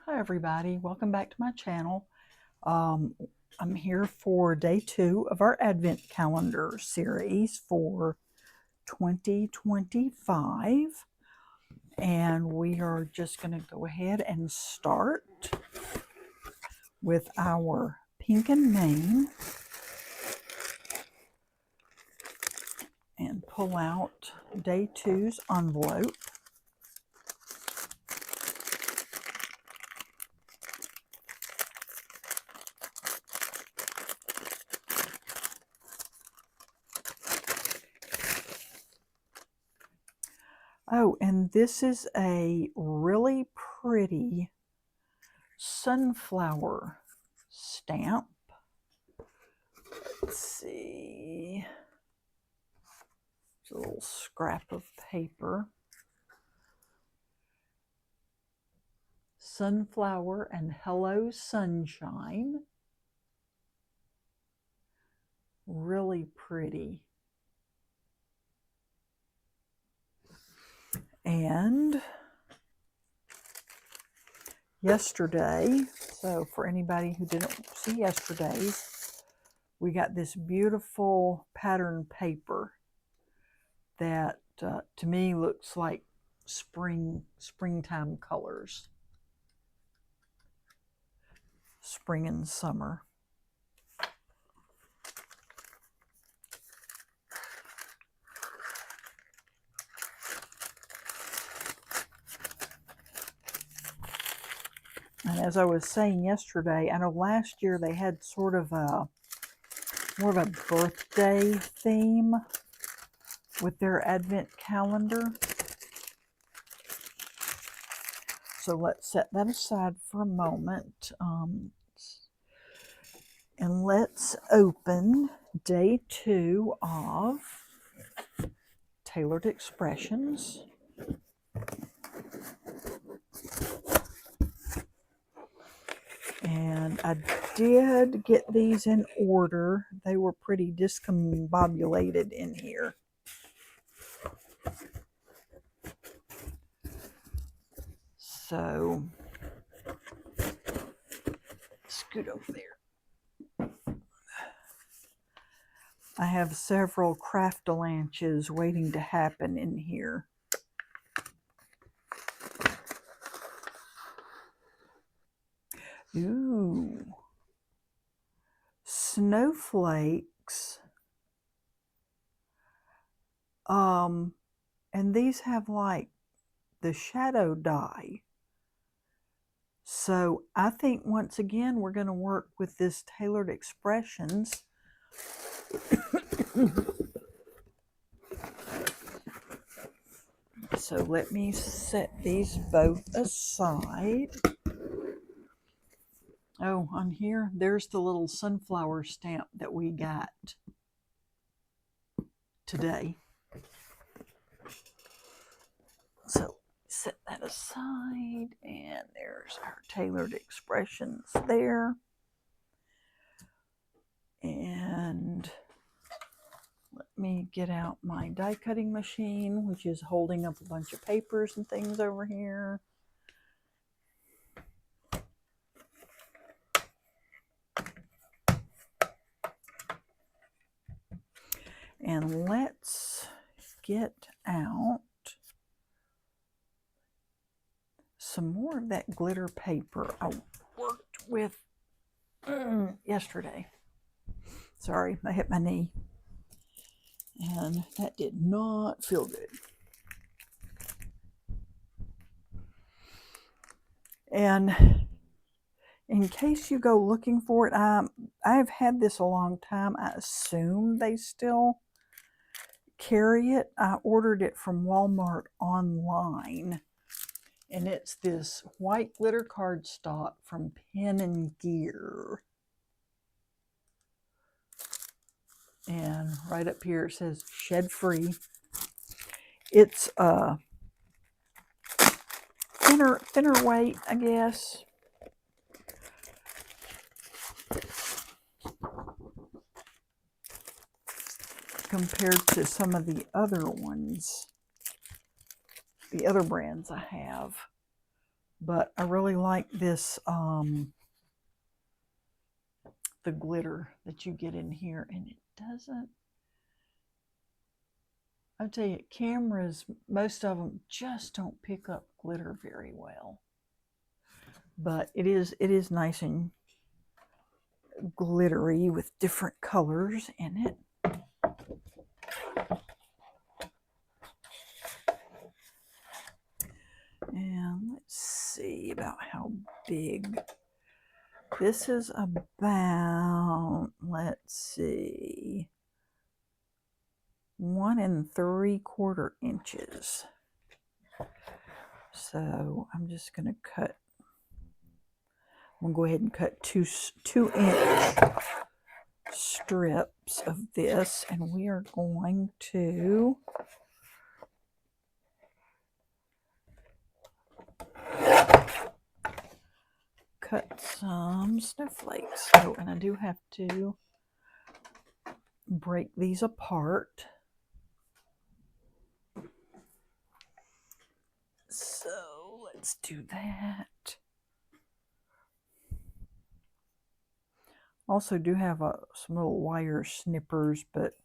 Hi everybody, welcome back to my channel. I'm here for day 2 of our Advent calendar series for 2025, and we are just going to go ahead and start with our pink and mane and pull out day 2's envelope. Oh, and this is a really pretty sunflower stamp. Let's see. It's a little scrap of paper. Sunflower and Hello Sunshine. Really pretty. And yesterday, so for anybody who didn't see yesterday's, we got this beautiful pattern paper that to me looks like springtime colors. Spring and summer. And as I was saying yesterday, I know last year they had sort of a more of a birthday theme with their Advent calendar. So let's set that aside for a moment. And let's open day 2 of Tailored Expressions. And I did get these in order. They were pretty discombobulated in here. So, scoot over there. I have several craftalanches waiting to happen in here. Ooh. Snowflakes. And these have like the shadow die. So I think once again we're going to work with this Tailored Expressions. So let me set these both aside. Oh, on here, there's the little sunflower stamp that we got today. So set that aside, and there's our Tailored Expressions there. And let me get out my die cutting machine, which is holding up a bunch of papers and things over here. And let's get out some more of that glitter paper I worked with yesterday. Sorry, I hit my knee. And that did not feel good. And in case you go looking for it, I've had this a long time. I assume they still carry it. I ordered it from Walmart online. And it's this white glitter cardstock from Pen and Gear. And right up here it says shed free. It's thinner weight, I guess. Compared to some of the other ones, the other brands I have. But I really like this, the glitter that you get in here, and it doesn't, I'll tell you, cameras, most of them just don't pick up glitter very well. But it is nice and glittery with different colors in it. And let's see about how big. This is about, let's see, 1 3/4 inches. So I'm just going to cut, I'm going to go ahead and cut 2-inch strips of this, and we are going to cut some snowflakes. Oh, and I do have to break these apart. So let's do that. Also do have some little wire snippers, but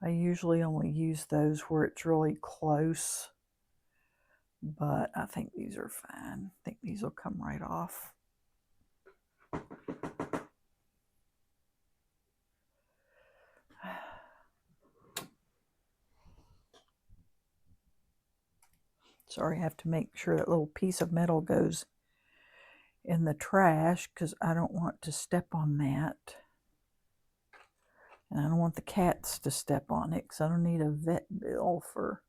I usually only use those where it's really close. But I think these are fine. I think these will come right off. Sorry, I have to make sure that little piece of metal goes in the trash because I don't want to step on that. And I don't want the cats to step on it because I don't need a vet bill for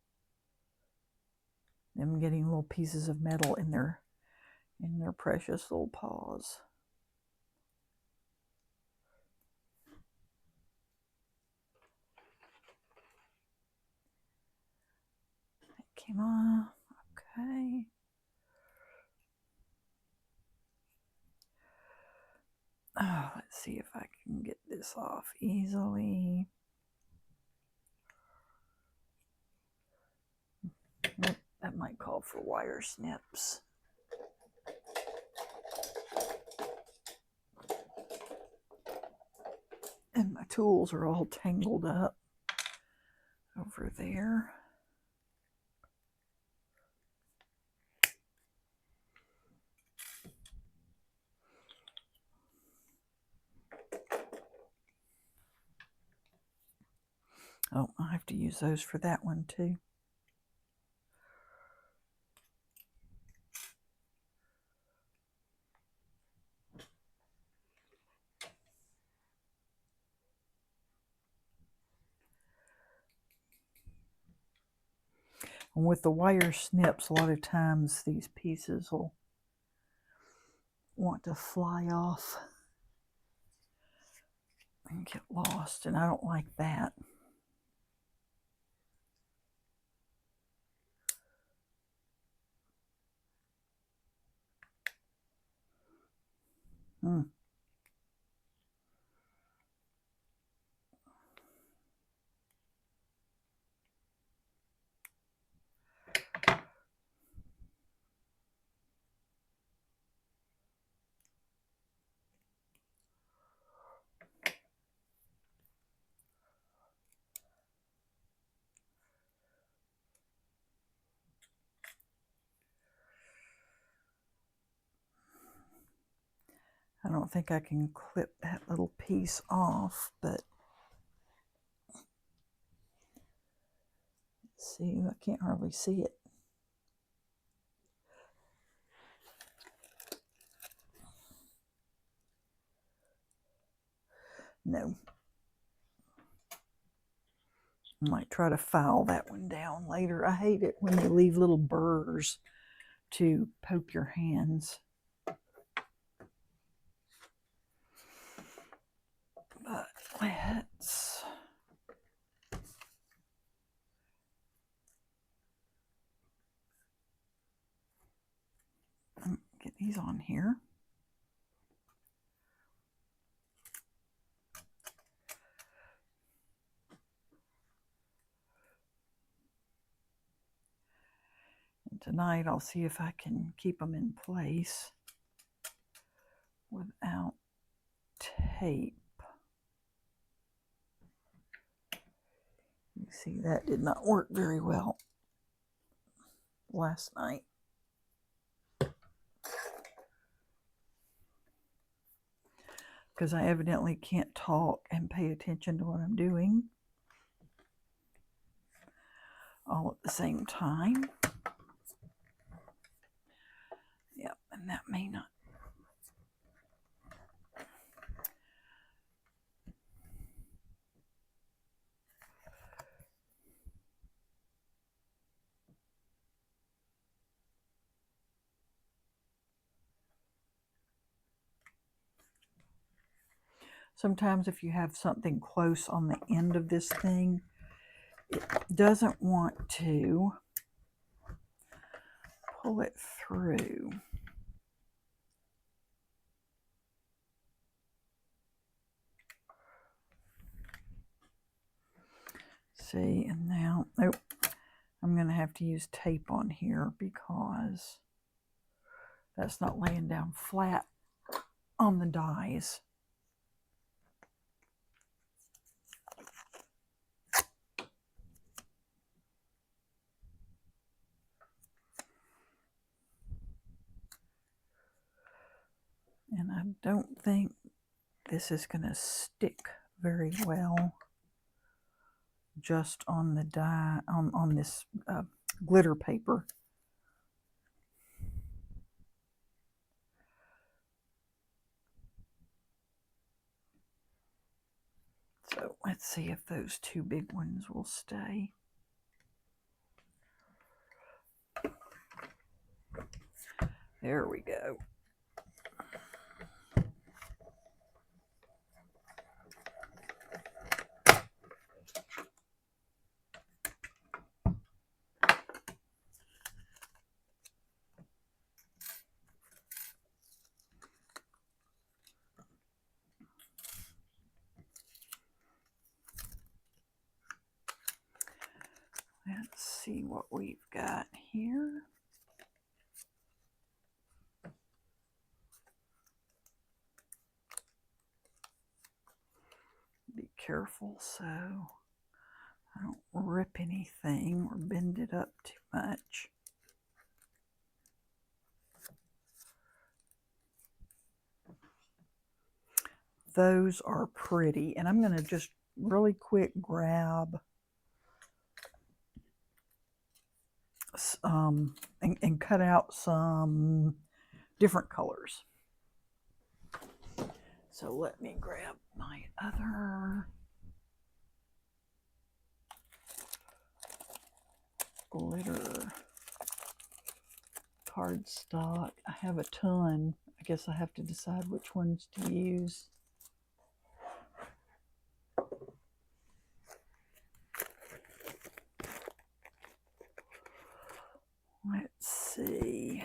them getting little pieces of metal in their precious little paws. That came off. Okay. Oh, let's see if I can get this off easily. Nope, that might call for wire snips. And my tools are all tangled up over there. Oh, I have to use those for that one too. And with the wire snips, a lot of times these pieces will want to fly off and get lost, and I don't like that. I don't think I can clip that little piece off, but see, I can't hardly see it. No. I might try to file that one down later. I hate it when you leave little burrs to poke your hands. But let's get these on here. tonight I'll see if I can keep them in place without tape. You see, that did not work very well last night. Because I evidently can't talk and pay attention to what I'm doing all at the same time. Yep, and that may not. Sometimes if you have something close on the end of this thing, it doesn't want to pull it through. See, and now, oh, I'm going to have to use tape on here because that's not laying down flat on the dies. And I don't think this is going to stick very well just on the die, on this glitter paper. So let's see if those two big ones will stay. There we go. Let's see what we've got here. Be careful so I don't rip anything or bend it up too much. Those are pretty, and I'm going to just really quick grab and cut out some different colors. So let me grab my other glitter cardstock. I have a ton. I guess I have to decide which ones to use. Let's see.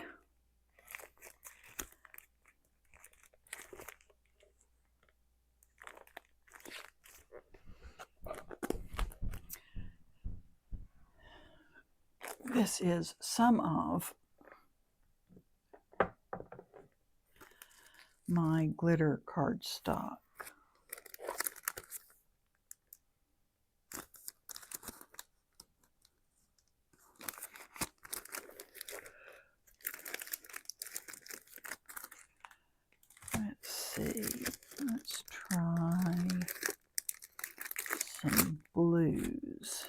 This is some of my glitter cardstock. Let's see. Let's try some blues.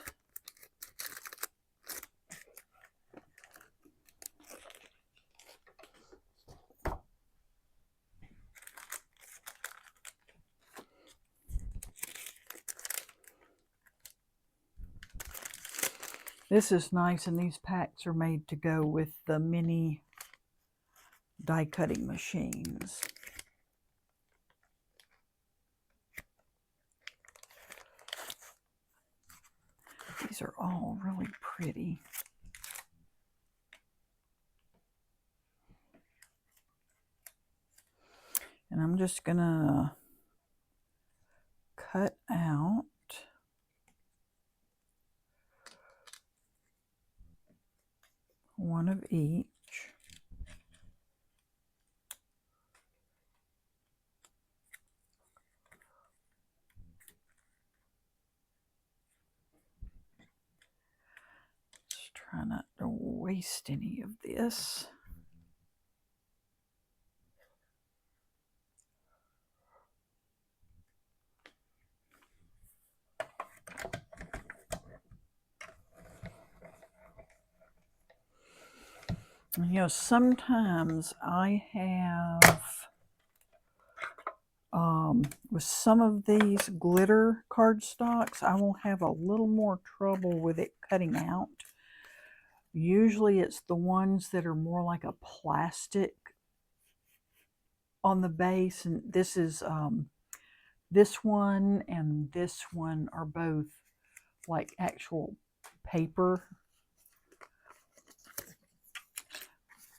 This is nice, and these packs are made to go with the mini die cutting machines. These are all really pretty. And I'm just gonna cut out one of each. Just try not to waste any of this. You know, sometimes I have, with some of these glitter cardstocks, I will have a little more trouble with it cutting out. Usually it's the ones that are more like a plastic on the base, and this is, this one and this one are both like actual paper.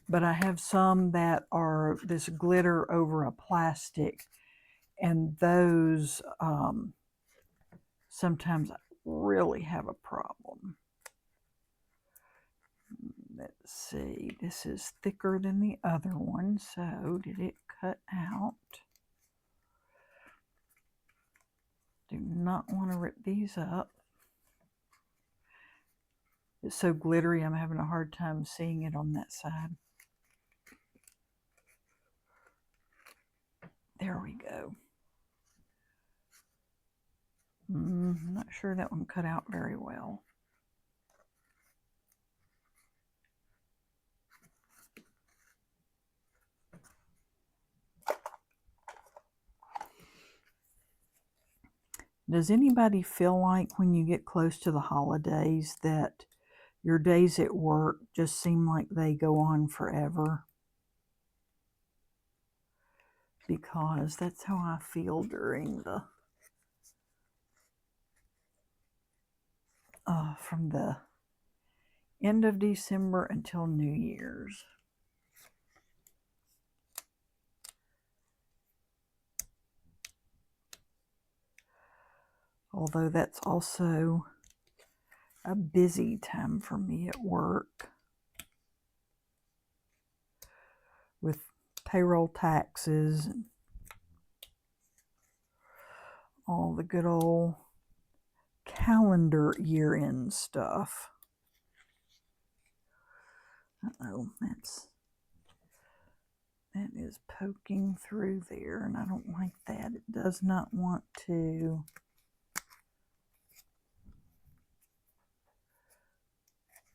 But I have some that are this glitter over a plastic, and those sometimes I really have a problem. Let's see, this is thicker than the other one, so did it cut out? Do not want to rip these up. It's so glittery, I'm having a hard time seeing it on that side. There we go. I'm not sure that one cut out very well. Does anybody feel like when you get close to the holidays that your days at work just seem like they go on forever? Because that's how I feel during the from the end of December until New Year's. Although that's also a busy time for me at work with payroll taxes and all the good old calendar year-end stuff. Uh-oh, that is poking through there, and I don't like that. It does not want to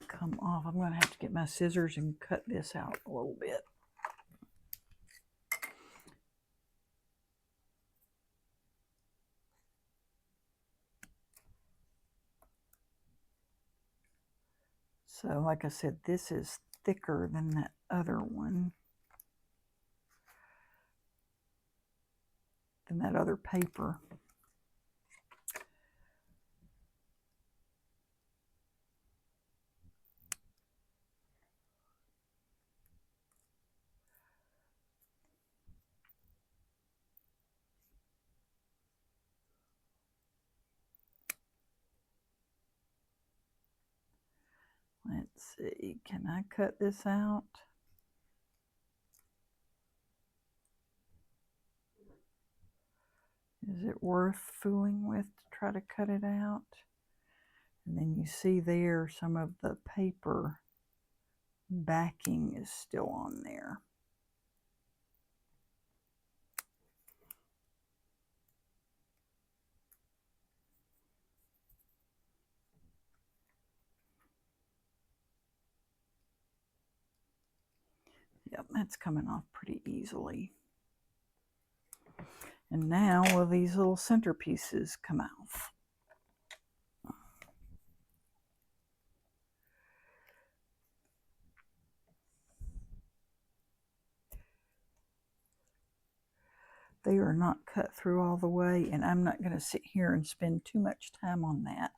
come off. I'm going to have to get my scissors and cut this out a little bit. So like I said, this is thicker than that other one, than that other paper. Let's see, can I cut this out? Is it worth fooling with to try to cut it out? And then you see there some of the paper backing is still on there. Yep, that's coming off pretty easily. And now will these little centerpieces come out? They are not cut through all the way, and I'm not going to sit here and spend too much time on that.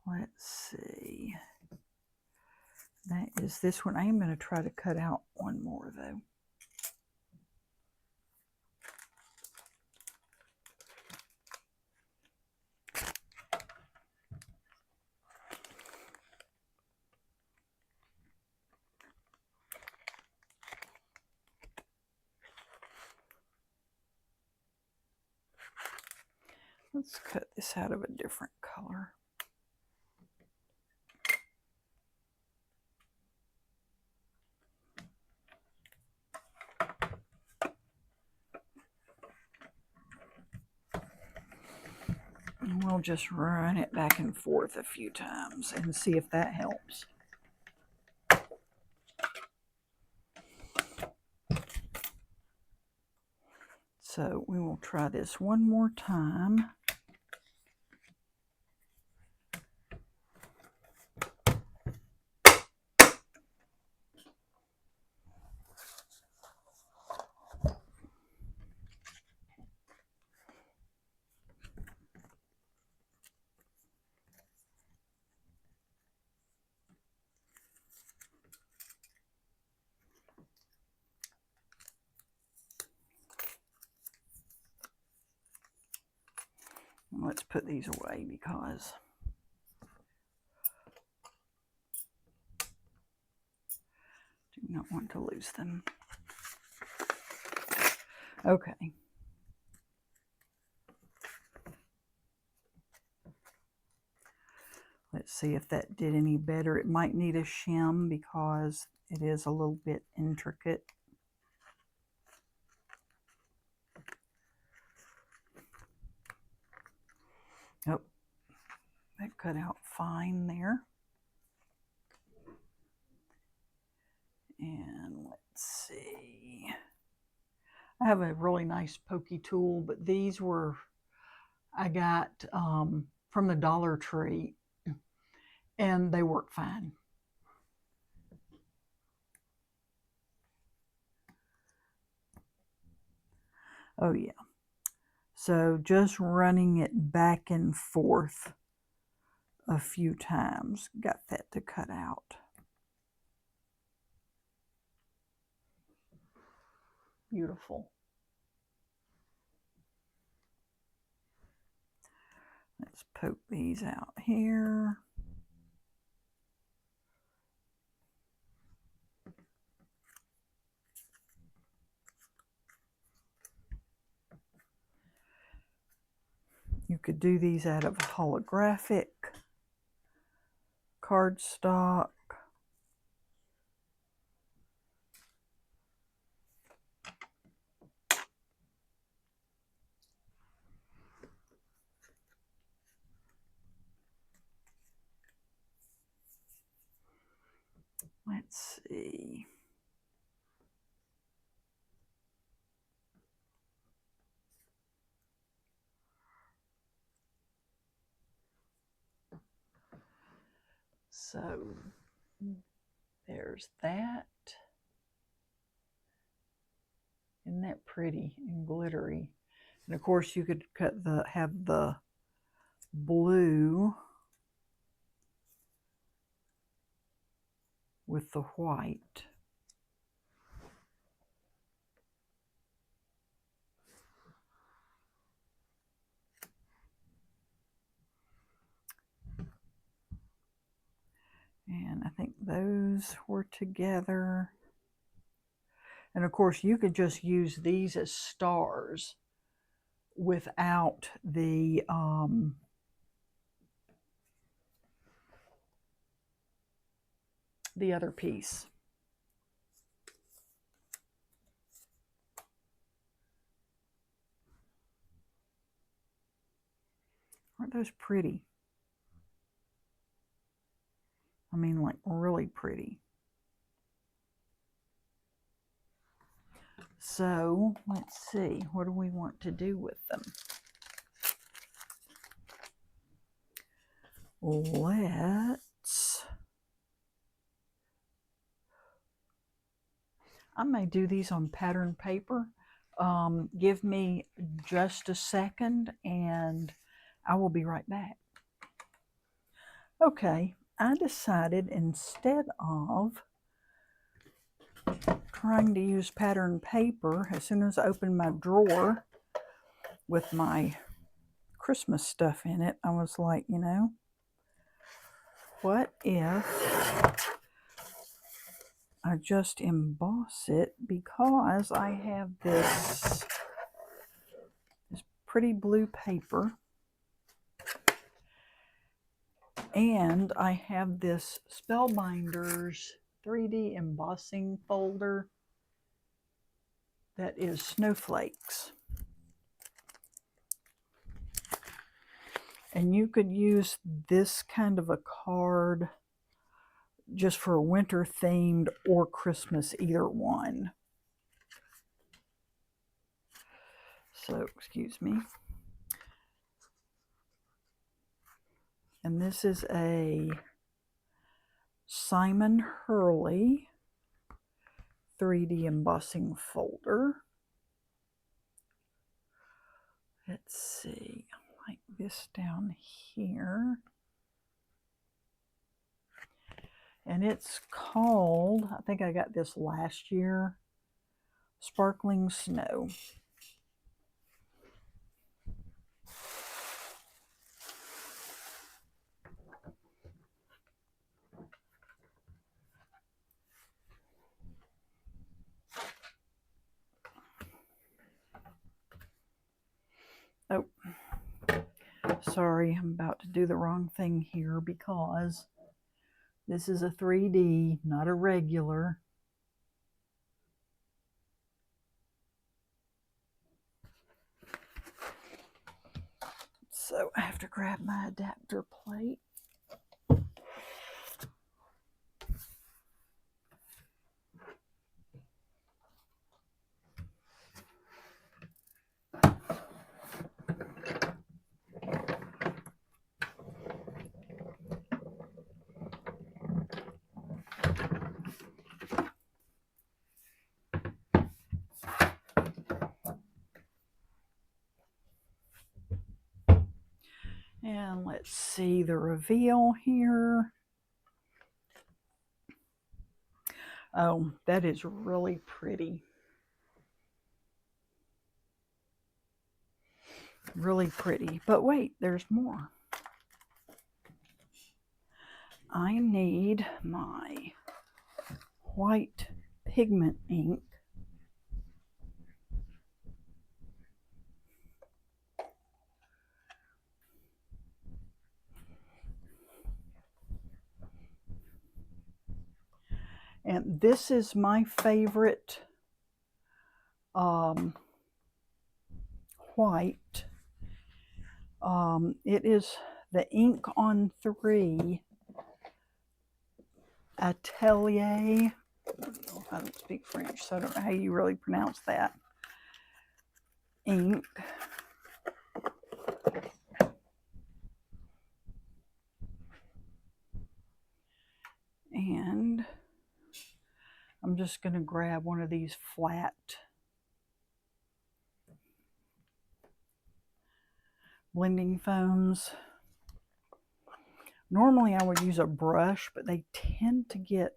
Let's see. That is this one. I am going to try to cut out one more though. Let's cut this out of a different color. And we'll just run it back and forth a few times and see if that helps. So we will try this one more time. Let's put these away because I do not want to lose them. Okay. Let's see if that did any better. It might need a shim because it is a little bit intricate. Oh, that cut out fine there. And let's see. I have a really nice pokey tool, but these were, I got from the Dollar Tree, and they work fine. Oh yeah. So just running it back and forth a few times got that to cut out. Beautiful. Let's poke these out here. You could do these out of holographic cardstock. Let's see. So there's that. Isn't that pretty and glittery? And of course you could have the blue with the white. And I think those were together. And of course you could just use these as stars without the other piece. Aren't those pretty? I mean, like really pretty. So let's see, what do we want to do with them? I may do these on pattern paper. Give me just a second and I will be right back. Okay, I decided instead of trying to use pattern paper, as soon as I opened my drawer with my Christmas stuff in it, I was like, you know, what if I just emboss it, because I have this pretty blue paper. And I have this Spellbinders 3D embossing folder that is snowflakes. And you could use this kind of a card just for winter themed or Christmas, either one. So, excuse me. And this is a Simon Hurley 3D embossing folder. Let's see, like this down here. And it's called, I think I got this last year, Sparkling Snow. Oh, sorry, I'm about to do the wrong thing here because this is a 3D, not a regular. So I have to grab my adapter plate. And let's see the reveal here. Oh, that is really pretty. Really pretty. But wait, there's more. I need my white pigment ink. And this is my favorite white. It is the Ink on 3 Atelier. I don't speak French, so I don't know how you really pronounce that. Ink. And I'm just going to grab one of these flat blending foams. Normally I would use a brush, but they tend to get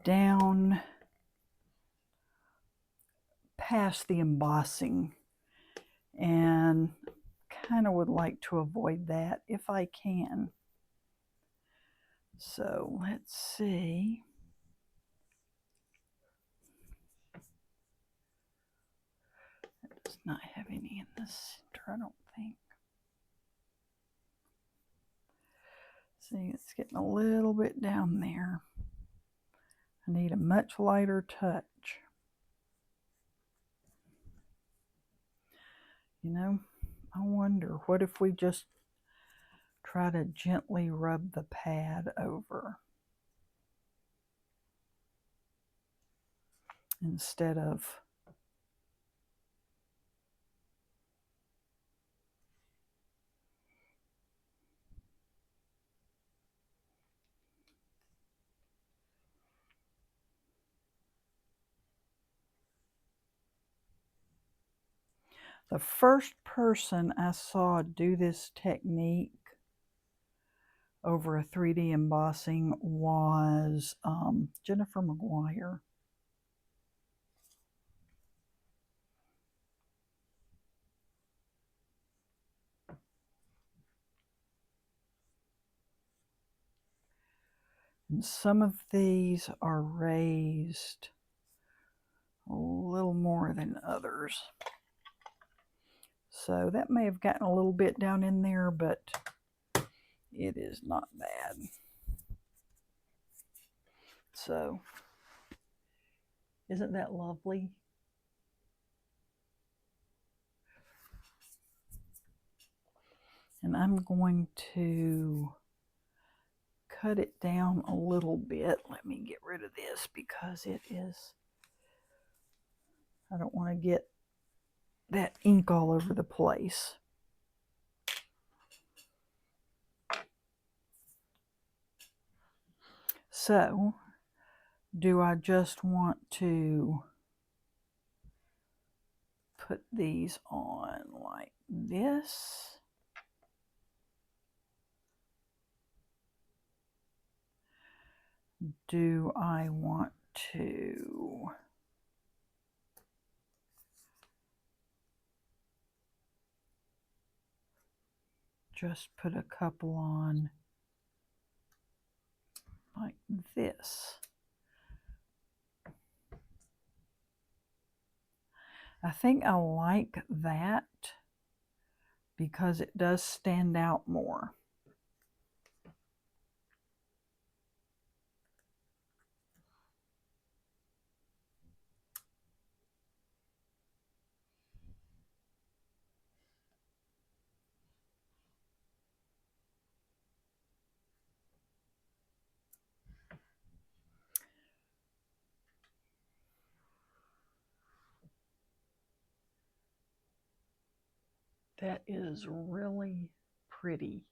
down past the embossing, and kind of would like to avoid that if I can. So let's see. It does not have any in the center, I don't think. See, it's getting a little bit down there. I need a much lighter touch. You know, I wonder, what if we just try to gently rub the pad over instead of the first person I saw do this technique over a 3D embossing was Jennifer McGuire. And some of these are raised a little more than others. So that may have gotten a little bit down in there, but It is not bad. So, isn't that lovely? And I'm going to cut it down a little bit. Let me get rid of this because it is, I don't want to get that ink all over the place. So, do I just want to put these on like this? Do I want to just put a couple on like this? I think I like that because it does stand out more. That is really pretty.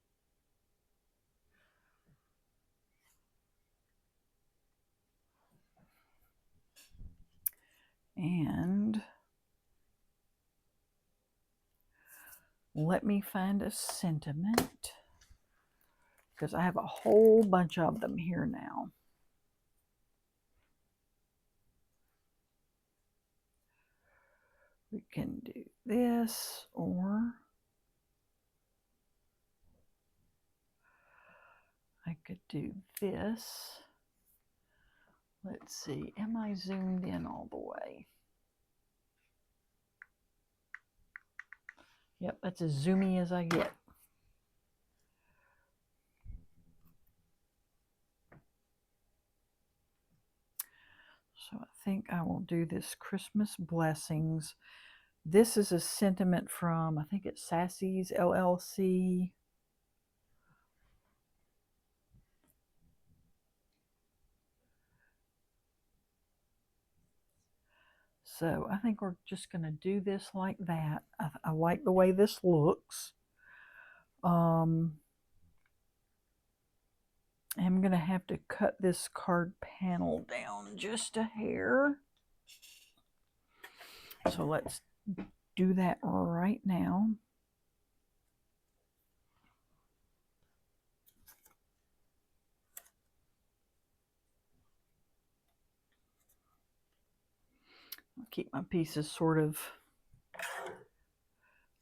And let me find a sentiment because I have a whole bunch of them here now. We can do this, or I could do this. Let's see, am I zoomed in all the way? Yep, that's as zoomy as I get. So I think I will do this Christmas Blessings. This is a sentiment from, I think it's Sassy's LLC. So I think we're just going to do this like that. I like the way this looks. I'm going to have to cut this card panel down just a hair. So let's do that right now. I'll keep my pieces sort of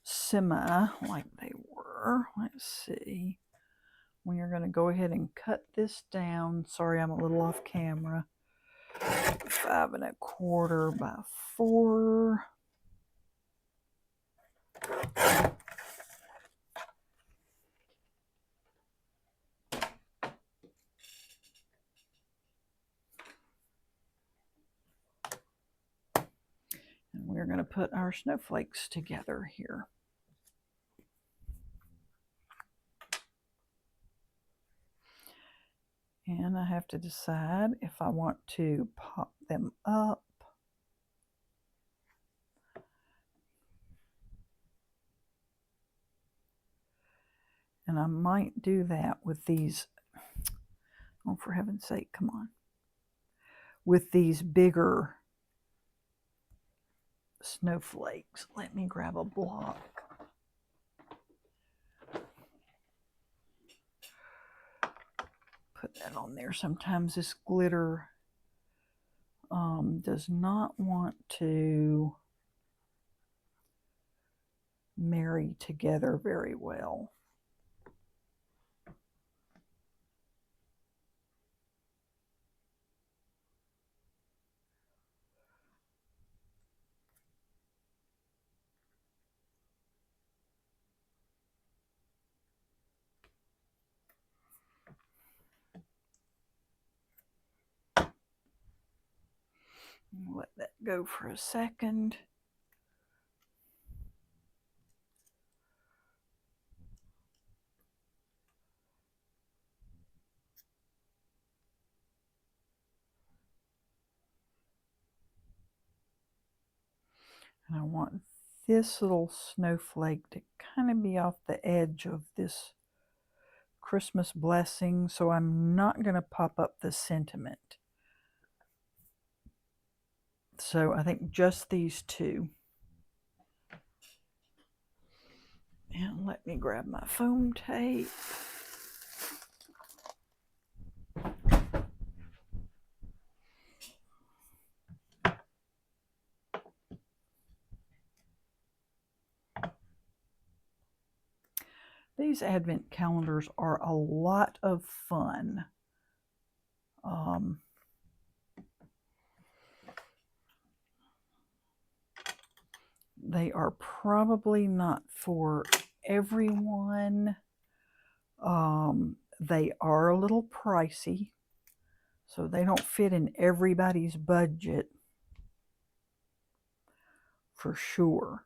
semi like they were. Let's see. We are going to go ahead and cut this down. Sorry, I'm a little off camera. 5 1/4 by 4. And we're going to put our snowflakes together here. And I have to decide if I want to pop them up. And I might do that with these, oh, for heaven's sake, come on. With these bigger snowflakes. Let me grab a block. Put that on there. Sometimes this glitter does not want to marry together very well. Let that go for a second. And I want this little snowflake to kind of be off the edge of this Christmas blessing, so I'm not going to pop up the sentiment. So I think just these two. And let me grab my foam tape. These advent calendars are a lot of fun. They are probably not for everyone. They are a little pricey, so they don't fit in everybody's budget for sure.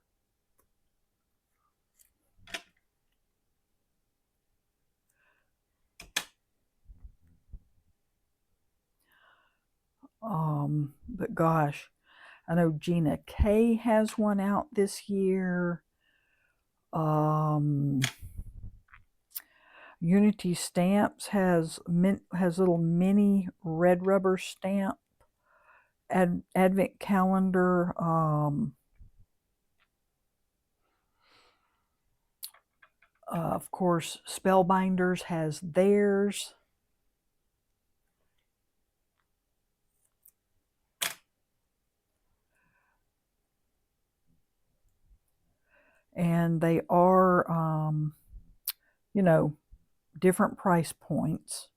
But gosh, I know Gina K has one out this year. Unity Stamps has little mini red rubber stamp advent calendar. Of course, Spellbinders has theirs. And they are, you know, different price points.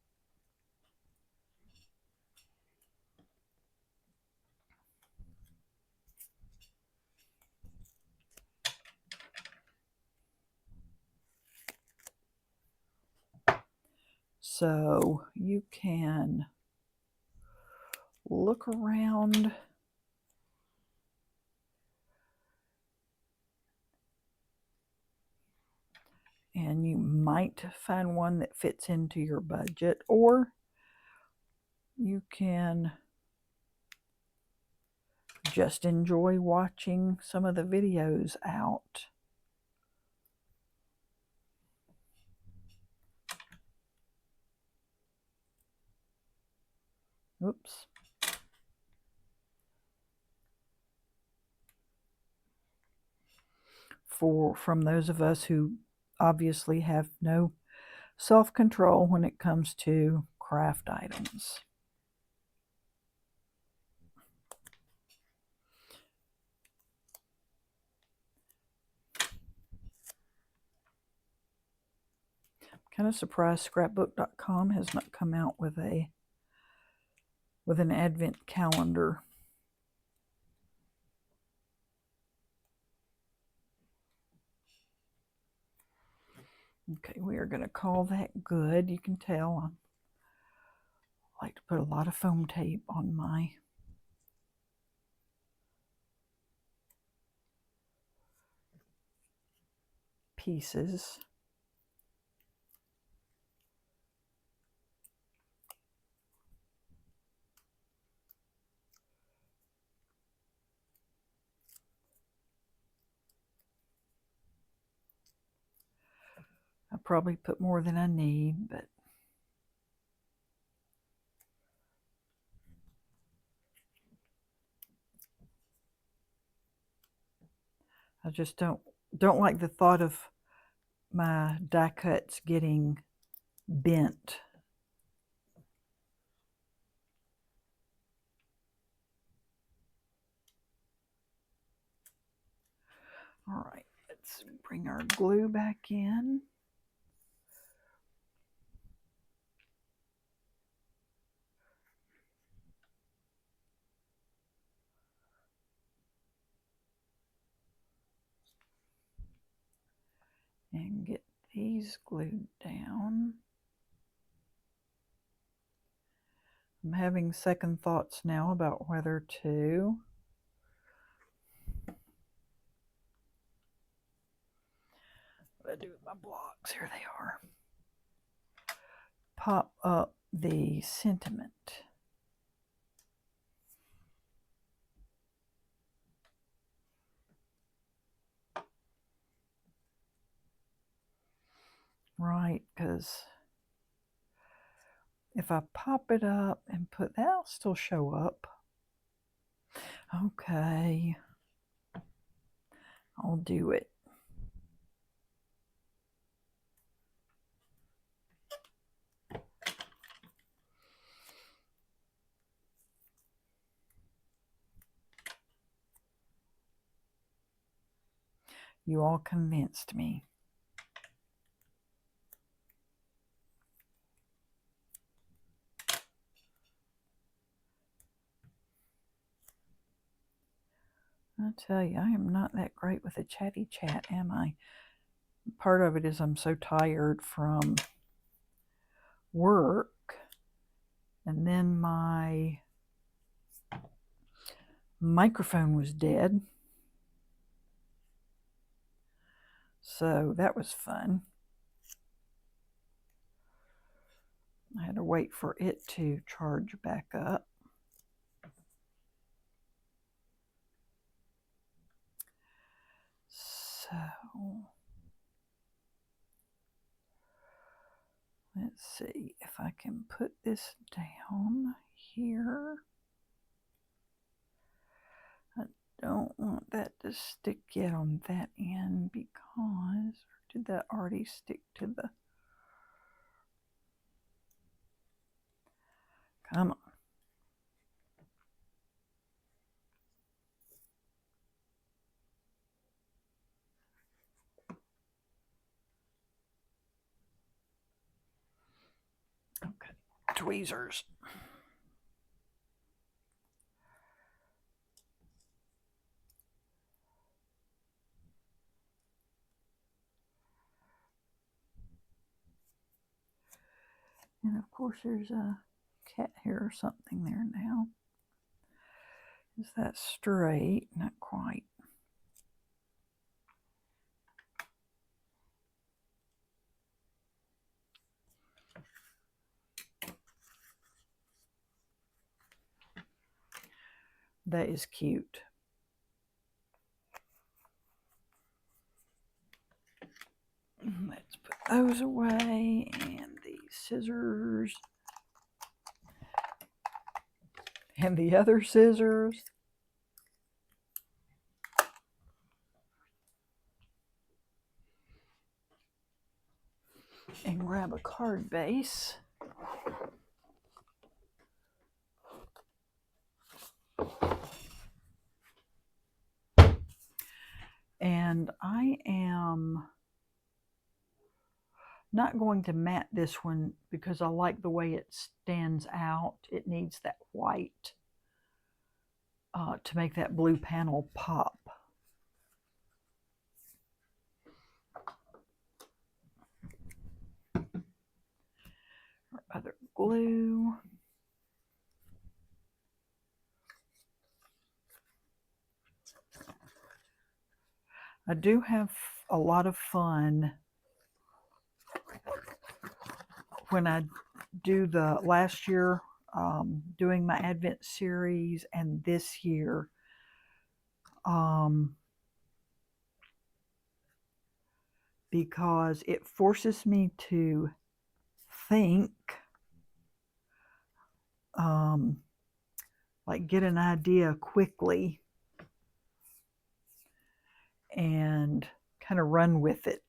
So you can look around and you might find one that fits into your budget, or you can just enjoy watching some of the videos out. Oops. From those of us who obviously have no self-control when it comes to craft items. I'm kind of surprised scrapbook.com has not come out with an advent calendar. Okay, we are going to call that good. You can tell I like to put a lot of foam tape on my pieces. I probably put more than I need, but I just don't like the thought of my die cuts getting bent. All right, let's bring our glue back in. And get these glued down. I'm having second thoughts now about whether to what I do with my blocks. Here they are. Pop up the sentiment. Right, because if I pop it up and put that, will still show up. Okay, I'll do it. You all convinced me. I tell you, I am not that great with a chatty chat, am I? Part of it is I'm so tired from work, and then my microphone was dead. So that was fun. I had to wait for it to charge back up. So let's see if I can put this down here. I don't want that to stick yet on that end because, or did that already stick to the, come on. Okay, tweezers. And of course there's a cat hair or something there now. Is that straight? Not quite. That is cute. Let's put those away, and the scissors, and the other scissors. And grab a card base. And I am not going to mat this one because I like the way it stands out. It needs that white to make that blue panel pop. Or other glue. I do have a lot of fun when I do the last year doing my Advent series and this year because it forces me to think, like get an idea quickly and kind of run with it.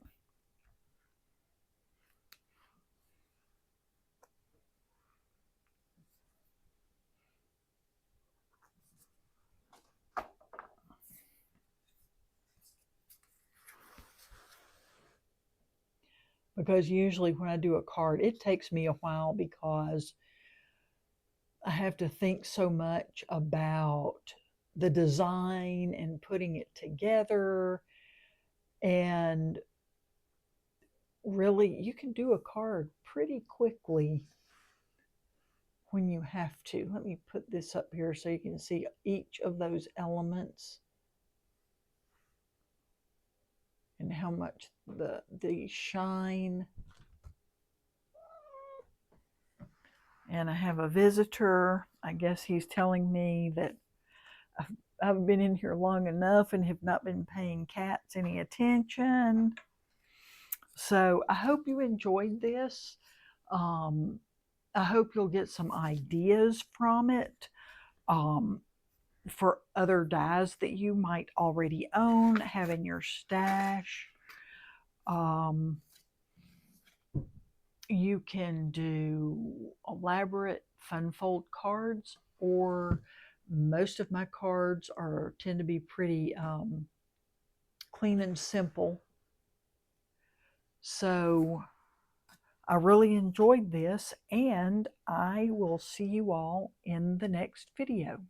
Because usually when I do a card, it takes me a while because I have to think so much about the design and putting it together. And really, you can do a card pretty quickly when you have to. Let me put this up here so you can see each of those elements and how much the shine. And I have a visitor. I guess he's telling me that I've been in here long enough and have not been paying cats any attention. So I hope you enjoyed this. I hope you'll get some ideas from it for other dies that you might already own, have in your stash. You can do elaborate fun fold cards, or most of my cards tend to be pretty clean and simple. So I really enjoyed this, and I will see you all in the next video.